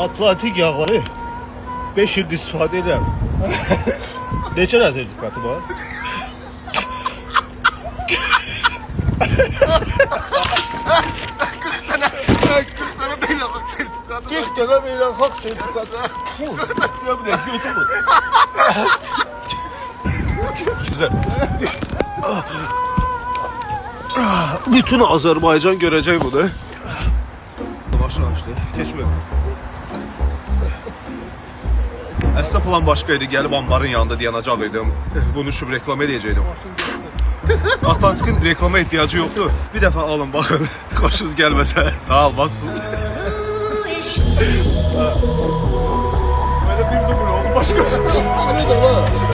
Atlantik yağları 5 ildir istifadə edirəm. Neçə nə sertifikatı var? Sana böyle bak sertifikatı. 40 tane beynəlxalq sertifikatı. Ya bir de götürmür. Güzel. Bütün Azerbaycan görecek bunu. Başına açtı. Geçme. Əslində plan başqa idi. Gəlib ambarın yanında dayanacaq idim. Bunu şub reklam edəcəkdim. Atlantik'in reklama ihtiyacı yoktu. Bir defa alın bakın. Koşuz gelmese daha almazsınız. Böyle bir duble oldu başka. Ne de var?